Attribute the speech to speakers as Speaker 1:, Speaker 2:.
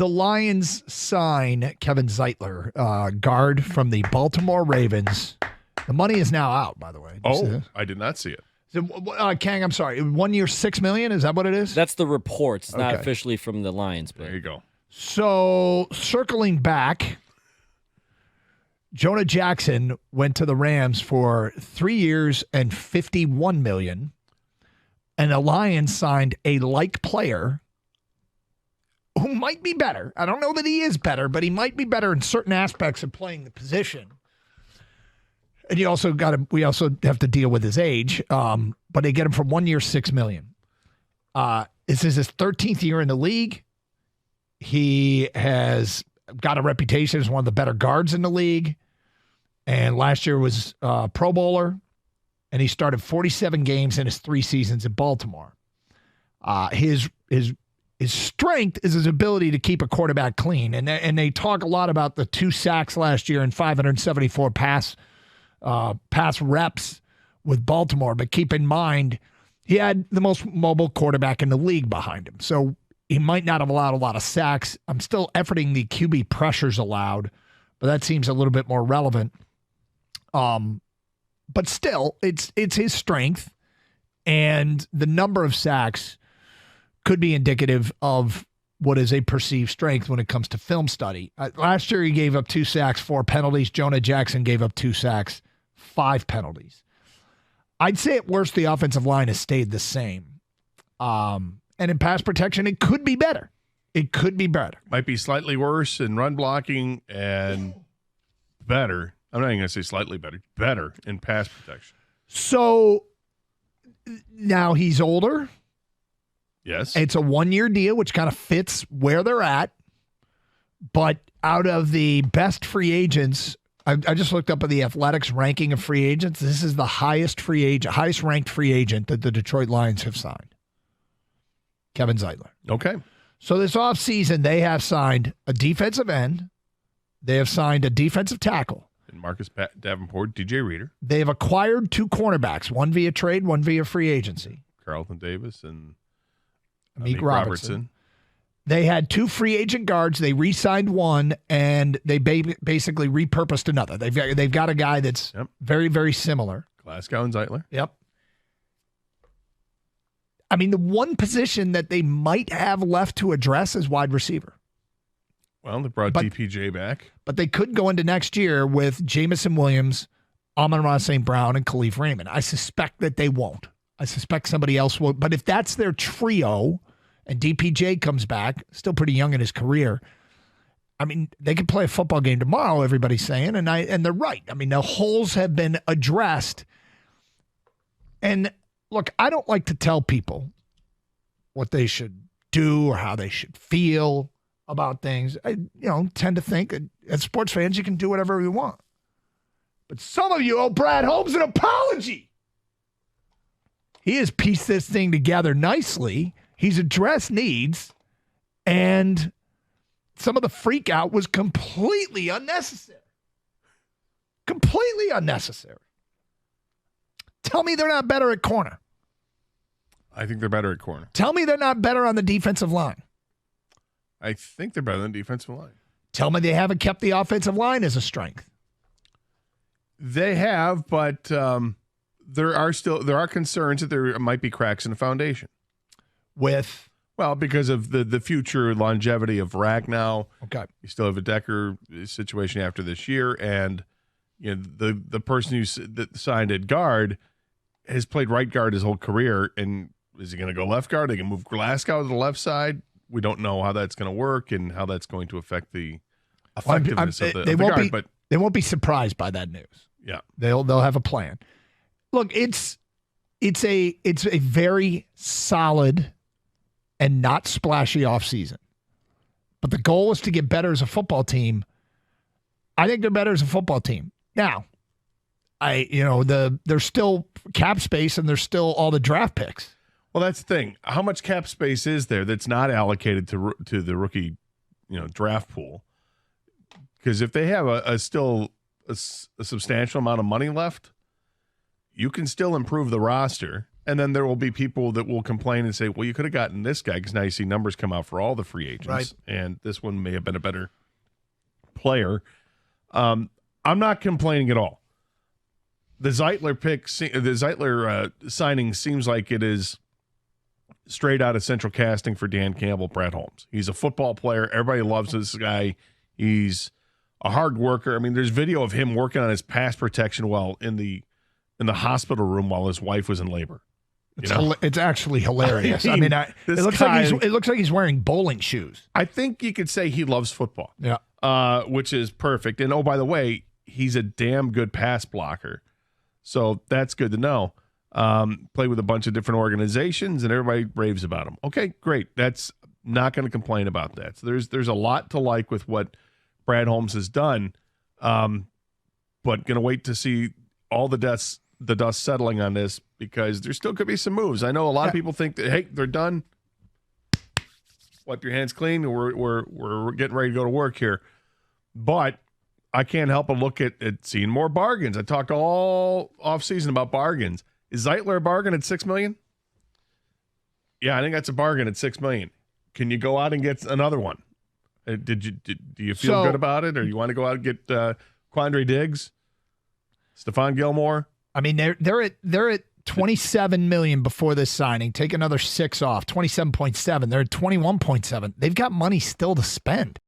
Speaker 1: The Lions sign Kevin Zeitler, guard from the Baltimore Ravens. The money is now out, by the way.
Speaker 2: I did not see it.
Speaker 1: Kang, I'm sorry. 1 year, $6 million? Is that what it is?
Speaker 3: That's the reports. It's not officially from the Lions. But
Speaker 2: there you go.
Speaker 1: So, circling back, Jonah Jackson went to the Rams for 3 years and $51 million, and the Lions signed a like player who might be better. I don't know that he is better, but he might be better in certain aspects of playing the position. And we also have to deal with his age, but they get him for 1 year, $6 million. This is his 13th year in the league. He has got a reputation as one of the better guards in the league. And last year was Pro Bowler. And he started 47 games in his 3 seasons in Baltimore. His strength is his ability to keep a quarterback clean. And they talk a lot about the 2 sacks last year and 574 pass reps with Baltimore. But keep in mind, he had the most mobile quarterback in the league behind him. So he might not have allowed a lot of sacks. I'm still efforting the QB pressures allowed, but that seems a little bit more relevant. But still, it's his strength, and the number of sacks could be indicative of what is a perceived strength when it comes to film study. Last year, he gave up 2 sacks, 4 penalties. Jonah Jackson gave up 2 sacks, 5 penalties. I'd say at worst, the offensive line has stayed the same. And in pass protection, it could be better. It could be better.
Speaker 2: Might be slightly worse in run blocking and better. I'm not even going to say slightly better in pass protection.
Speaker 1: So now he's older.
Speaker 2: Yes.
Speaker 1: It's a 1 year deal, which kind of fits where they're at. But out of the best free agents, I just looked up at the Athletics ranking of free agents. This is the highest ranked free agent that the Detroit Lions have signed. Kevin Zeitler.
Speaker 2: Okay.
Speaker 1: So this offseason, they have signed a defensive end. They have signed a defensive tackle.
Speaker 2: And Marcus Davenport, DJ Reader.
Speaker 1: They have acquired 2 cornerbacks, one via trade, one via free agency.
Speaker 2: Carlton Davis and
Speaker 1: Meek Robertson. They had 2 free agent guards. They re-signed one, and they basically repurposed another. They've got a guy that's very, very similar.
Speaker 2: Glasgow and Zeitler.
Speaker 1: Yep. I mean, the one position that they might have left to address is wide receiver.
Speaker 2: Well, they brought DPJ back.
Speaker 1: But they could go into next year with Jamison Williams, Amon-Ra St. Brown, and Khalif Raymond. I suspect that they won't. I suspect somebody else will. But if that's their trio and DPJ comes back, still pretty young in his career, I mean, they could play a football game tomorrow, everybody's saying, and they're right. I mean, the holes have been addressed. And look, I don't like to tell people what they should do or how they should feel about things. I tend to think as sports fans, you can do whatever you want. But some of you owe Brad Holmes an apology. He has pieced this thing together nicely. He's addressed needs, and some of the freak out was completely unnecessary. Completely unnecessary. Tell me they're not better at corner.
Speaker 2: I think they're better at corner.
Speaker 1: Tell me they're not better on the defensive line.
Speaker 2: I think they're better than the defensive line.
Speaker 1: Tell me they haven't kept the offensive line as a strength.
Speaker 2: They have, but there are concerns that there might be cracks in the foundation. Because of the future longevity of Ragnow.
Speaker 1: Okay.
Speaker 2: You still have a Decker situation after this year, and the person that signed at guard has played right guard his whole career, and is he going to go left guard? They can move Glasgow to the left side. We don't know how that's going to work and how that's going to affect the effectiveness of the guard. But
Speaker 1: they won't be surprised by that news.
Speaker 2: Yeah,
Speaker 1: they'll have a plan. Look, it's a very solid and not splashy offseason. But the goal is to get better as a football team. I think they're better as a football team. Now, there's still cap space and there's still all the draft picks.
Speaker 2: Well, that's the thing. How much cap space is there that's not allocated to the rookie, draft pool? Because if they have a substantial amount of money left, you can still improve the roster. And then there will be people that will complain and say, well, you could have gotten this guy, because now you see numbers come out for all the free agents.
Speaker 1: Right.
Speaker 2: And this one may have been a better player. I'm not complaining at all. The Zeitler signing seems like it is straight out of central casting for Dan Campbell, Brad Holmes. He's a football player. Everybody loves this guy. He's a hard worker. I mean, there's video of him working on his pass protection while in the hospital room while his wife was in labor.
Speaker 1: It's actually hilarious. I mean, it looks like he's wearing bowling shoes.
Speaker 2: I think you could say he loves football.
Speaker 1: Yeah.
Speaker 2: Which is perfect. And, oh, by the way, he's a damn good pass blocker. So that's good to know. Played with a bunch of different organizations, and everybody raves about him. Okay, great. That's not going to complain about that. So there's a lot to like with what Brad Holmes has done, but going to wait to see all the dust settling on this, because there still could be some moves. I know a lot of people think that, hey, they're done. Wipe your hands clean. We're getting ready to go to work here. But I can't help but look at seeing more bargains. I talked all offseason about bargains. Is Zeitler a bargain at $6 million? Yeah, I think that's a bargain at $6 million. Can you go out and get another one? Do you feel good about it, or you want to go out and get Quandre Diggs, Stephon Gilmore?
Speaker 1: I mean, they're at $27 million before this signing. Take another 6 off, 27.7. They're at 21.7. They've got money still to spend.